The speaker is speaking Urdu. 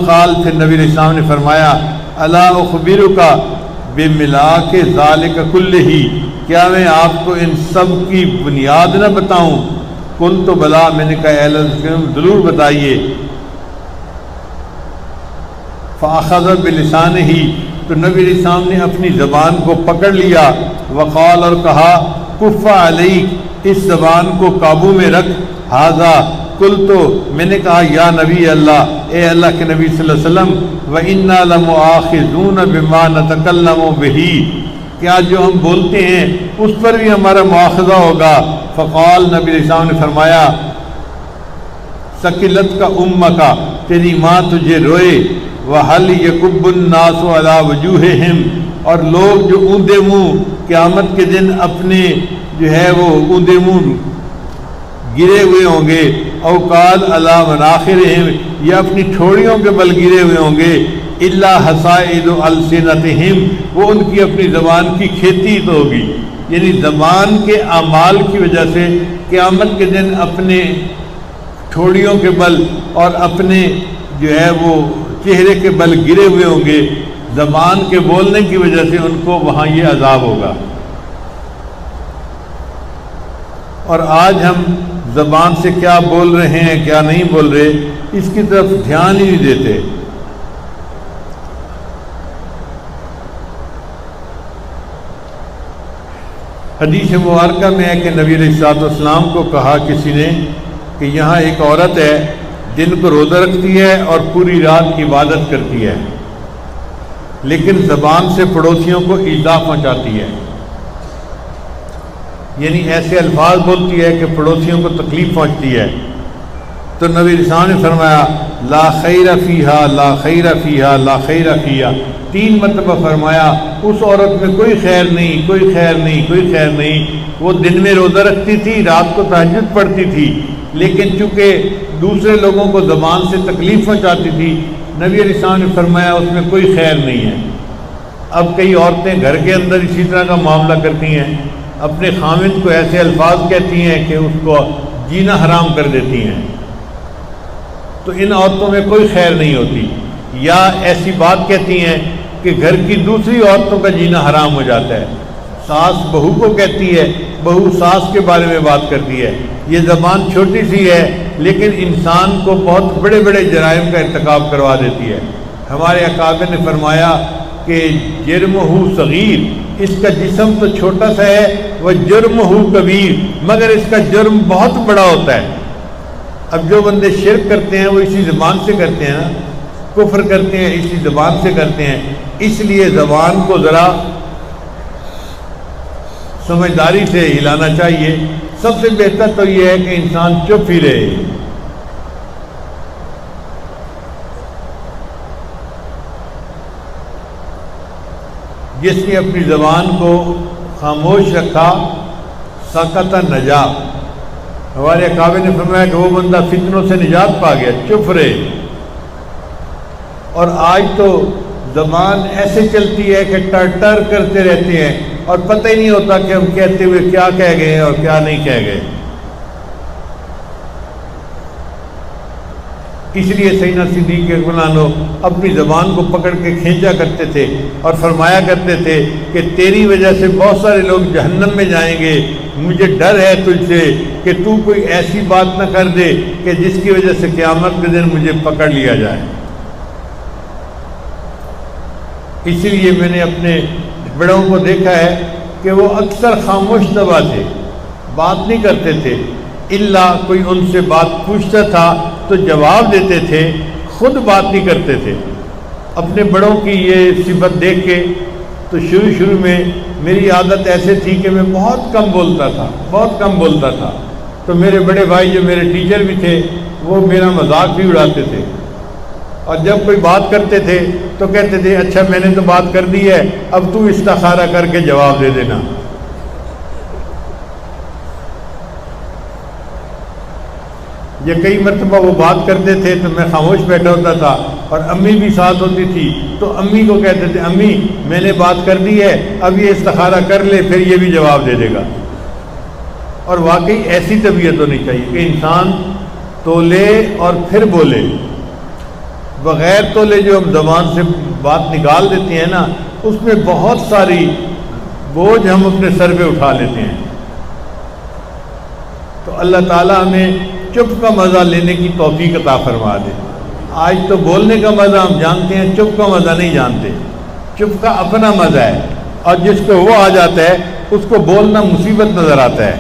قال پھر نبی علیہ السلام نے فرمایا الا اخبرک بملاک ذالک کلہ کیا میں آپ کو ان سب کی بنیاد نہ بتاؤں؟ قلت بلا میں نے کہا اے اللہ ضرور بتائیے۔ فاخذ بلسانہ تو نبی علیہ السلام نے اپنی زبان کو پکڑ لیا، وقال اور کہا کف علیک اس زبان کو قابو میں رکھ، ھذا قلت میں نے کہا یا نبی اللہ اے اللہ کے نبی صلی اللہ علیہ وسلم وَإِنَّا لَمُؤَاخِذُونَ بِمَا نَتَكَلَّمُ بِهِ کیا جو ہم بولتے ہیں اس پر بھی ہمارا مواخذہ ہوگا؟ فقال نبی علیہ السلام نے فرمایا ثقلت کا امک تیری ماں تجھے روئے، وَهَلْ يَكُبُّ النَّاسُ عَلَى وُجُوهِهِمْ اور لوگ جو اوندے منہ قیامت کے دن اپنے جو ہے وہ اوندے منہ گرے ہوئے ہوں گے، او قال علی مناخرہم یا اپنی ٹھوڑیوں کے بل گرے ہوئے ہوں گے، الا حصائد السنتہم وہ ان کی اپنی زبان کی کھیتی تو ہوگی، یعنی زبان کے اعمال کی وجہ سے قیامت کے دن اپنے ٹھوڑیوں کے بل اور اپنے جو ہے وہ چہرے کے بل گرے ہوئے ہوں گے، زبان کے بولنے کی وجہ سے ان کو وہاں یہ عذاب ہوگا۔ اور آج ہم زبان سے کیا بول رہے ہیں کیا نہیں بول رہے اس کی طرف دھیان ہی نہیں دیتے۔ حدیث مبارکہ میں ہے کہ نبی علیہ السلام کو کہا کسی نے کہ یہاں ایک عورت ہے دن کو روزہ رکھتی ہے اور پوری رات عبادت کرتی ہے، لیکن زبان سے پڑوسیوں کو ایذا پہنچاتی ہے، یعنی ایسے الفاظ بولتی ہے کہ پڑوسیوں کو تکلیف پہنچتی ہے۔ تو نبی علیہ السلام نے فرمایا لا خیر فیہا لا خیر فیہا لا خیر فیہا 3 مرتبہ فرمایا اس عورت میں کوئی خیر نہیں کوئی خیر نہیں کوئی خیر نہیں۔ وہ دن میں روزہ رکھتی تھی، رات کو تہجد پڑھتی تھی، لیکن چونکہ دوسرے لوگوں کو زبان سے تکلیف پہنچاتی تھی، نبی علیہ السلام نے فرمایا اس میں کوئی خیر نہیں ہے۔ اب کئی عورتیں گھر کے اندر اسی طرح کا معاملہ کرتی ہیں، اپنے خامند کو ایسے الفاظ کہتی ہیں کہ اس کو جینا حرام کر دیتی ہیں، تو ان عورتوں میں کوئی خیر نہیں ہوتی۔ یا ایسی بات کہتی ہیں کہ گھر کی دوسری عورتوں کا جینا حرام ہو جاتا ہے، ساس بہو کو کہتی ہے، بہو ساس کے بارے میں بات کرتی ہے۔ یہ زبان چھوٹی سی ہے لیکن انسان کو بہت بڑے بڑے جرائم کا ارتکاب کروا دیتی ہے۔ ہمارے اکابر نے فرمایا کہ جرمہ صغیر اس کا جسم تو چھوٹا سا ہے، وہ جرمہ کبیر مگر اس کا جرم بہت بڑا ہوتا ہے۔ اب جو بندے شرک کرتے ہیں وہ اسی زبان سے کرتے ہیں نا، کفر کرتے ہیں اسی زبان سے کرتے ہیں، اس لیے زبان کو ذرا سمجھداری سے ہلانا چاہیے۔ سب سے بہتر تو یہ ہے کہ انسان چپ ہی رہے۔ جس نے اپنی زبان کو خاموش رکھا سکت نجا، ہمارے اکابر نے فرمایا کہ وہ بندہ فتنوں سے نجات پا گیا، چپ رہے۔ اور آج تو زبان ایسے چلتی ہے کہ ٹر ٹر کرتے رہتے ہیں اور پتہ ہی نہیں ہوتا کہ ہم کہتے ہوئے کیا کہہ گئے اور کیا نہیں کہہ گئے۔ اس لیے سیدنا صدیق رضی اللہ عنہ اپنی زبان کو پکڑ کے کھینچا کرتے تھے اور فرمایا کرتے تھے کہ تیری وجہ سے بہت سارے لوگ جہنم میں جائیں گے، مجھے ڈر ہے تجھ سے کہ تو کوئی ایسی بات نہ کر دے کہ جس کی وجہ سے قیامت کے دن مجھے پکڑ لیا جائے۔ اسی لیے میں نے اپنے بڑوں کو دیکھا ہے کہ وہ اکثر خاموش طبع تھے، بات نہیں کرتے تھے، الا کوئی ان سے بات پوچھتا تھا تو جواب دیتے تھے، خود بات نہیں کرتے تھے۔ اپنے بڑوں کی یہ صفت دیکھ کے تو شروع میں میری عادت ایسے تھی کہ میں بہت کم بولتا تھا، تو میرے بڑے بھائی جو میرے ٹیچر بھی تھے وہ میرا مذاق بھی اڑاتے تھے، اور جب کوئی بات کرتے تھے تو کہتے تھے اچھا میں نے تو بات کر دی ہے، اب تو استخارہ کر کے جواب دے دینا۔ یہ کئی مرتبہ وہ بات کرتے تھے تو میں خاموش بیٹھا ہوتا تھا، اور امی بھی ساتھ ہوتی تھی تو امی کو کہتے تھے امی میں نے بات کر دی ہے، اب یہ استخارہ کر لے پھر یہ بھی جواب دے دے گا۔ اور واقعی ایسی طبیعت ہونی چاہیے کہ انسان تولے اور پھر بولے۔ بغیر تولے جو ہم زبان سے بات نکال دیتے ہیں نا، اس میں بہت ساری بوجھ ہم اپنے سر پہ اٹھا لیتے ہیں۔ تو اللہ تعالیٰ ہمیں چپ کا مزہ لینے کی توفیق عطا فرما دے۔ آج تو بولنے کا مزہ ہم جانتے ہیں، چپ کا مزہ نہیں جانتے۔ چپ کا اپنا مزہ ہے، اور جس کو وہ آ جاتا ہے اس کو بولنا مصیبت نظر آتا ہے۔